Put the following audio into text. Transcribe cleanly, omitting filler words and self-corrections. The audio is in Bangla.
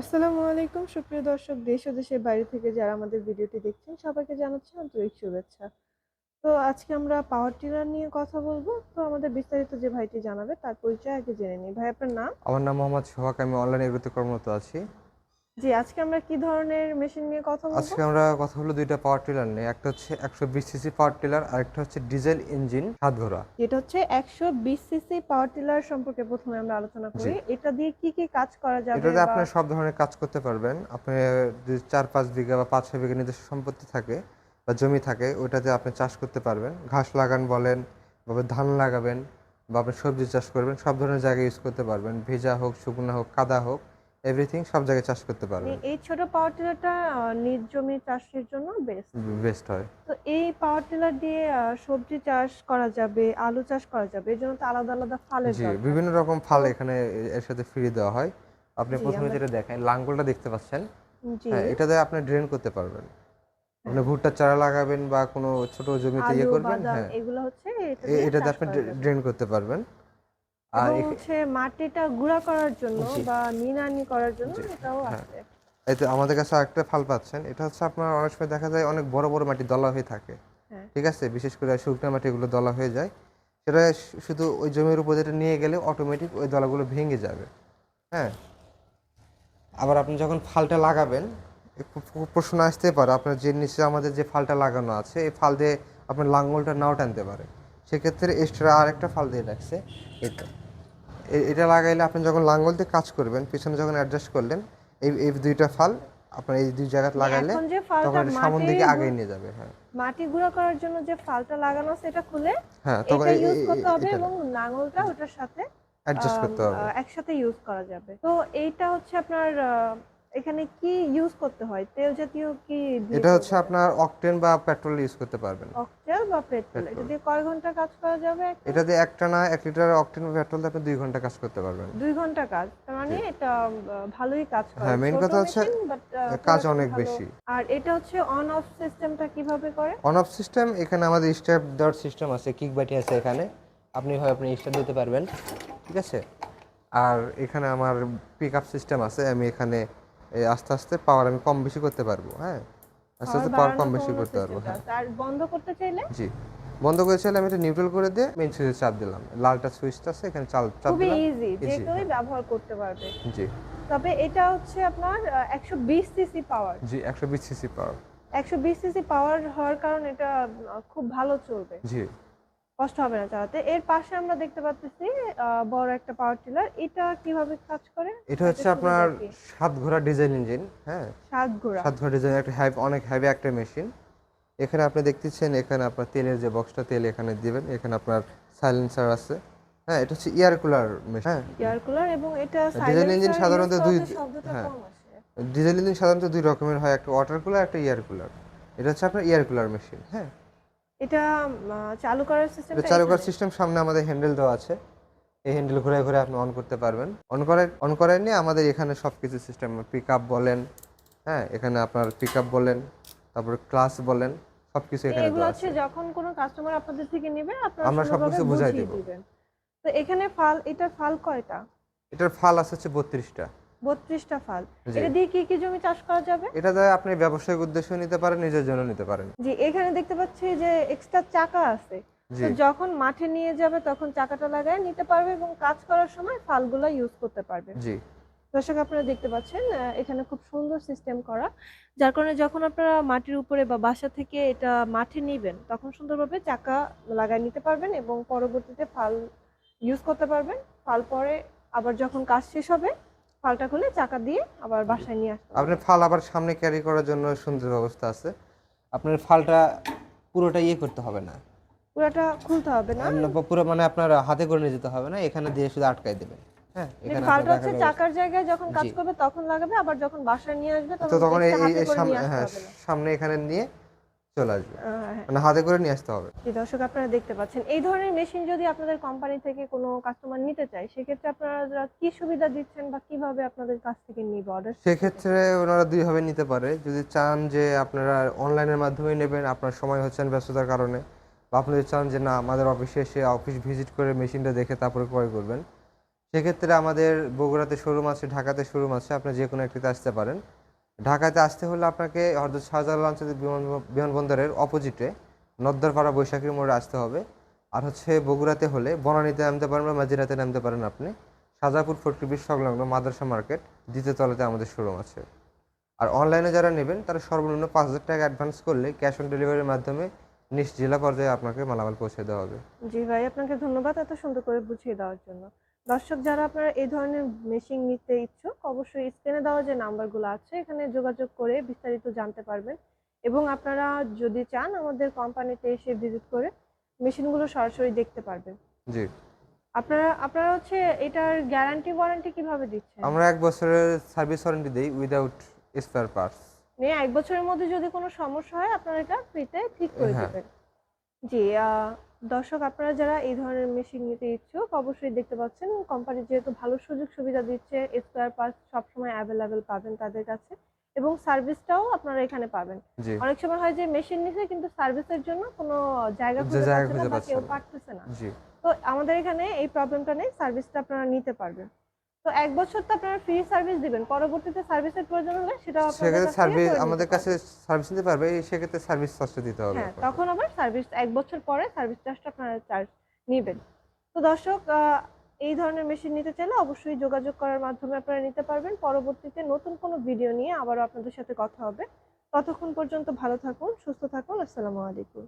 আসসালামু আলাইকুম সুপ্রিয় দর্শক দেশ ও দেশের বাইরে থেকে যারা আমাদের ভিডিওটি দেখছেন সবাইকে জানাচ্ছি আন্তরিক শুভেচ্ছা। তো আজকে আমরা পাওয়ার টিলার নিয়ে কথা বলবো। তো আমাদের বিস্তারিত যে ভাইটি জানাবে তার পরিচয় আগে জেনে নিই। ভাই আপনার নাম? আমার নাম মোহাম্মদ সোহাগ। আমি অনলাইনে এগ্রোতে কর্মরত আছি। জি, আজকে আমরা কি ধরনের মেশিন নিয়ে কথা বলবো? আজকে আমরা কথা হলো দুইটা পাওয়ার টিলার নিয়ে। একটা হচ্ছে 120 সিসি পাওয়ার টিলার, আর একটা হচ্ছে ডিজেল ইঞ্জিন 7 ঘোড়া। যেটা হচ্ছে 120 সিসি পাওয়ার টিলার সম্পর্কে প্রথমে আমরা আলোচনা জি, করি। এটা দিয়ে কি কি কাজ করা যাবে এটাতে বা আপনি সব ধরনের কাজ করতে পারবেন। আপনি যদি 4-5 বিঘা বা 5-6 বিঘা নিজস্ব সম্পত্তি থাকে বা জমি থাকে, ওইটাতে আপনি চাষ করতে পারবেন। ঘাস লাগান বলেন, বা ধান লাগাবেন, বা আপনি সবজি চাষ করবেন, সব ধরনের জায়গায় ইউজ করতে পারবেন। ভেজা হোক, শুকনো হোক, কাদা হোক, এভরিথিং সব জায়গায় চাষ করতে মানে পারবেন। এই ছোট পাওয়ার টিলারটা নিজ জমি চাষের জন্য বেস্ট। বেস্ট হয়। তো এই পাওয়ার টিলার দিয়ে সবজি চাষ করা যাবে, আলু চাষ করা যাবে। এর জন্য তো আলাদা, আলাদা ফালের জি, দরকার। বিভিন্ন রকম তো ফাল এখানে এর সাথে ফ্রি দেওয়া হয়। আপনি জি, ১ম এ আমরা যেটা দেখেন, লাঙ্গলটা দেখতে পাচ্ছেন? জি, হ্যাঁ, এটা দিয়ে আপনি ড্রেন করতে পারবেন। আপনি হ্যাঁ। ভুট্টার চারা লাগাবেন বা কোনো ছোট জমিতে আলু, করবেন, বাদাম হ্যাঁ, এগুলো হচ্ছে এটা দিয়ে এটাতে চাষ আপনি করা যাবে। ড্রেন করতে পারবেন। আর এবং হচ্ছে মাটিটা গুঁড়া করার জন্য জি, বা নিড়ানি করার জন্য জি, এটাও হ্যাঁ। আছে। এই তো আমাদের কাছে আরেকটা ফাল পাচ্ছেন। এটা হচ্ছে আপনার অনেক সময় দেখা যায় অনেক বড়, বড় মাটি দলা হয়ে থাকে। হ্যাঁ। ঠিক আছে? বিশেষ করে শুকনা মাটি এগুলো দলা হয়ে যায়। সেটা শুধু ওই জমির উপর যেটা নিয়ে গেলে অটোমেটিক ওই দলাগুলো ভেঙে যাবে। হ্যাঁ? আবার আপনি যখন ফালটা লাগাবেন, প্রশ্ন আসতে পারে আপনার যে নিচে আমাদের যে ফালটা লাগানো আছে, এই ফাল দিয়ে আপনার লাঙ্গলটা নাও টানতে পারে। সেক্ষেত্রে এক্সট্রা আরেকটা ফাল দিয়ে রাখছে। এটা এটা লাগাইলে আপনি যখন লাঙ্গল দিয়ে কাজ করবেন, পিছনে যখন অ্যাডজাস্ট করলেন, এই দুইটা ফাল আপনার এই দুই জায়গায় মানে লাগাইলে এখন যে তখন ফালটা এটা সামন দিকে আগিয়ে নিয়ে যাবে। হ্যাঁ, মাটি গুঁড়া করার জন্য যে ফালটা লাগানো আছে এটা খুলে হ্যাঁ, তখন এটা ইউজ করতে হবে এটা এবং নাঙলটা ওটার সাথে অ্যাডজাস্ট করতে হবে। একসাথে ইউজ করা যাবে। তো এইটা হচ্ছে আপনার এখানে কি ইউজ করতে হয়? তেল জাতীয় কি দিয়ে এটা হচ্ছে করবেন? আপনার অকটেন বা পেট্রোল ইউজ করতে পারবেন। ককটেল বা পেট্রোল এটা পেট্রোল। দিয়ে কয় ঘন্টা কাজ করা যাবে এটা একটানা? দিয়ে একটানা ১ লিটার অকটেন বা পেট্রোল দিয়ে আপনি ২ ঘন্টা কাজ করতে পারবেন। ২ ঘন্টা কাজ। তার জি। মানে এটা ভালোই কাজ করে। হ্যাঁ, মেইন ছোট কথা হচ্ছে মেশিন বাট কাজ প্রোডাকশন অনেক ভালো। বেশি। আর এটা হচ্ছে অন অফ সিস্টেমটা কিভাবে করে? অন অফ সিস্টেম এখানে আমাদের স্টেপ দেওয়ার সিস্টেম আছে, কিক বাটি আছে এখানে। আপনি স্টার্ট দিতে পারবেন। ঠিক আছে? আর এখানে আমার পিকআপ সিস্টেম আছে। আমি এখানে আস্তে, আস্তে পাওয়ার আমি কম বেশি করতে পারবো। হ্যাঁ? আস্তে, পাওয়ার আস্তে পাওয়ার বাড়ানো কম বেশি কমানোর করতে পারবো। সিস্টেমটা হ্যাঁ। আছে। আর বন্ধ করতে চাইলে? জি। বন্ধ করে চাইলে আমি এটা নিউট্রাল করে দিয়ে মেইন সুইচে চাপ দিলাম। লালটা সুইচটা আছে এখানে চাপ খুবই দিলাম। ইজি। যে ইজি, কেউই হ্যাঁ। ব্যবহার করতে পারবে। জি, তবে এটা হচ্ছে আপনার ১২০ সিসি পাওয়ার। জি, ১২০ সিসি পাওয়ার। ১২০ সিসি পাওয়ার হওয়ার কারণে এটা খুব ভালো চলবে। জি। কষ্ট হবে না চালাতে। এর পাশে আমরা দেখতে পাচ্তেছি বড় একটা পাওয়ার টিলার। এটা কিভাবে কাজ করে? এটা বা হচ্ছে এটার আপনার সুবিধা কি? ৭ ঘোড়া ডিজেল ইঞ্জিন। হ্যাঁ? ৭ ঘোড়া। ৭ ঘোড়া ডিজেল একটা অনেক হেভি একটা মেশিন। এখানে আপনি দেখতেছেন, এখানে আপনার তেলের যে বক্সটা, তেল এখানে দিবেন। এখানে আপনার সাইলেন্সার আছে। হ্যাঁ, এটা হচ্ছে এয়ার কুলার মেশিন। হ্যাঁ? এয়ার কুলার এবং এটা ডিজেল ইঞ্জিন সাইলেন্সার ইউজ সাধারণত করাতে শব্দটা হ্যাঁ, কম আসে। ডিজেল ইঞ্জিন সাধারণত ২ রকমের হয়। একটা ওয়াটার কুলার, একটা এয়ার কুলার। এটা হচ্ছে আপনার এয়ার কুলার মেশিন। হ্যাঁ? এটা চালু করার এটা সিস্টেমটা চালু করার এখানে। সিস্টেম সামনে আমাদের হ্যান্ডেল দেওয়া আছে। এই হ্যান্ডেল ঘুরে, ঘুরে আপনি অন করতে পারবেন। অন করায় নিয়ে আমাদের এখানে সবকিছু সিস্টেম, পিকআপ বলেন, হ্যাঁ? এখানে আপনার পিকআপ বলেন, তারপরে ক্লাচ বলেন, সবকিছু মানে এখানে এগুলো দেওয়া হচ্ছে আছে। যখন কোনো কাস্টমার আপনাদের থেকে নিবে আপনারা আমরা সুন্দরভাবে সবকিছু বুঝাই বুঝিয়ে দেব। দিবেন। তো এখানে এটার ফাল কয়টা? এটার ফাল আছে হচ্ছে ৩২ টা। ৩২ টা ফাল। জি। এটা দিয়ে কি, কি জমি চাষ করা যাবে? এটা দ্বারা আপনি ব্যবসায়িক উদ্দেশ্যে নিতে পারেন, নিজের জন্য নিতে পারেন। জি, এখানে দেখতে পাচ্ছি যে এক্সট্রা চাকা আছে। জি, তো যখন মাঠে নিয়ে যাবে তখন চাকাটা লাগায় নিতে পারবে এবং কাজ করার সময় ফালগুলা ইউজ করতে পারবে। জি, দর্শক আপনারা দেখতে পাচ্ছেন এখানে খুব সুন্দর সিস্টেম করা। যার কারণে যখন আপনারা মাটির উপরে বা বাসা থেকে এটা মাঠে নিবেন তখন সুন্দরভাবে চাকা লাগায় নিতে পারবেন এবং পরবর্তীতে ফাল ইউজ করতে পারবেন। ফাল পরে আবার যখন কাজ শেষ হবে ফালটা খুলে চাকা দিয়ে আবার জি। বাসায় নিয়ে আসতে আপনার পারবেন। ফাল আবার সামনে ক্যারি করার জন্য সুন্দর ব্যবস্থা আছে। আপনার ফালটা পুরোটা করতে হবে না। পুরাটা খুলতে হবে না। পুরো মানে আপনার হাতে করে নিয়ে যেতে হবে না। এখানে দিয়ে শুধু আটকায় দিবেন। হ্যাঁ? যে এখানে আপনার ফালটা হচ্ছে রাখার ব্যবস্থা। চাকার জায়গায় যখন কাজ জি। করবে তখন লাগাবে আবার যখন বাসায় নিয়ে আসবে তো তখন তখন এক্সট্রা হাতে এই করে সামনে, নিয়ে আসতে হ্যাঁ, হবে না। সামনে এখানে নিয়ে চলে আসবে। হ্যাঁ। মানে হাতে করে নিয়ে আসতে হবে। জি, দর্শক আপনারা দেখতে পাচ্ছেন। এই ধরনের মেশিন যদি আপনাদের কোম্পানি থেকে কোনো কাস্টমার নিতে চায়, সেক্ষেত্রে আপনারা কি সুবিধা দিচ্ছেন বা কিভাবে আপনাদের কাছ থেকে নিবে অর্ডার সেক্ষেত্রে সেক্ষেত্রে? ওনারা ২ ভাবে নিতে পারে। যদি চান যে আপনারা অনলাইনের মাধ্যমে নেবেন, আপনার সময় হচ্ছে না ব্যস্ততার কারণে, বা আপনি যদি চান যে না আমাদের অফিসে এসে অফিস ভিজিট করে মেশিনটা দেখে তারপরে ক্রয় করবেন, সেক্ষেত্রে আমাদের বগুড়াতে শোরুম আছে, ঢাকাতে শোরুম আছে, আপনি যে কোনো একটিতে আসতে পারেন। ঢাকাতে আসতে হলে আপনাকে হযরত শাহজালাল আন্তর্জাতিক বিমানবন্দরের অপোজিটে নদ্দরপাড়া বৈশাখী মোড়ে আসতে হবে। আর হচ্ছে বগুড়াতে হলে বনানীতে নামতে পারেন বা মাজিরাতে নামতে পারেন আপনি। শাহজাপুর ফটকি ব্রিজ সংলগ্ন মাদ্রাসা মার্কেট দ্বিতীয় তলাতে আমাদের শোরুম আছে। আর অনলাইনে যারা নেবেন তারা সর্বনিম্ন 5,000 টাকা অ্যাডভান্স করলে ক্যাশ অন ডেলিভারির মাধ্যমে নিজ জেলা পর্যায়ে আপনাকে মালামাল পৌঁছে দেওয়া হবে। জি ভাই, আপনাকে ধন্যবাদ এত সুন্দর করে বুঝিয়ে দেওয়ার জন্য। দর্শক যারা আপনারা এই ধরনের মেশিন নিতে ইচ্ছুক, অবশ্যই স্ক্রিনে দেওয়া যে নাম্বারগুলো আছে এখানে যোগাযোগ করে বিস্তারিত জানতে পারবেন। এবং আপনারা যদি চান আমাদের কোম্পানিতে এসে ভিজিট করে মেশিনগুলো সরাসরি দেখতে পারবেন। জি, আপনারা আপনারা হচ্ছে এটার গ্যারান্টি ওয়ারেন্টি কিভাবে দিচ্ছেন? আমরা 1 বছরের সার্ভিস ওয়ারেন্টি দেই উইদাউট স্পেয়ার পার্টস। মানে ১ বছরের মধ্যে যদি কোনো সমস্যা হয় আপনারা এটা ফ্রিতে ঠিক করে হ্যাঁ, দিবেন। জি, দর্শক আপনারা যারা এই ধরনের মেশিন নিতে ইচ্ছুক অবশ্যই দেখতে পাচ্ছেন কোম্পানি যেহেতু ভালো সুযোগ সুবিধা দিচ্ছে, স্পেয়ার পার্টস সবসময় অ্যাভেলেবেল পাবেন তাদের কাছে এবং সার্ভিসটাও আপনারা এখানে পাবেন। জি, অনেক সময় হয় যে মেশিন নিছে কিন্তু সার্ভিসের জন্য কোনো জায়গা যে খুঁজে জায়গা পাচ্ছে না খুঁজে বা পাচ্ছে কেউ না। পারতেছে না। জি, তো আমাদের এখানে এই প্রবলেমটা নেই, সার্ভিসটা আপনারা নিতে পারবেন। তো ১ বছর তো আপনারা ফ্রি সার্ভিস দিবেন। পরবর্তীতে সার্ভিসের প্রয়োজন হলে সেটাও আপনাদের সেক্ষেত্রে কাছ থেকে করে নিতে আমাদের কাছে পারবেন। সার্ভিস নিতে পারবে, সেক্ষেত্রে সার্ভিস চার্জটা দিতে হবে হ্যাঁ, আপনাকে। তখন আবার সার্ভিস ১ বছর পরে সার্ভিস চার্জটা আপনারা চার্জ নিবেন। তো দর্শক এই ধরনের মেশিন নিতে চাইলে অবশ্যই যোগাযোগ করার মাধ্যমে আপনারা নিতে পারবেন। পরবর্তীতে নতুন কোনো ভিডিও নিয়ে আবারও আপনাদের সাথে কথা হবে। ততক্ষণ পর্যন্ত ভালো থাকুন, সুস্থ থাকুন। আসসালামু আলাইকুম।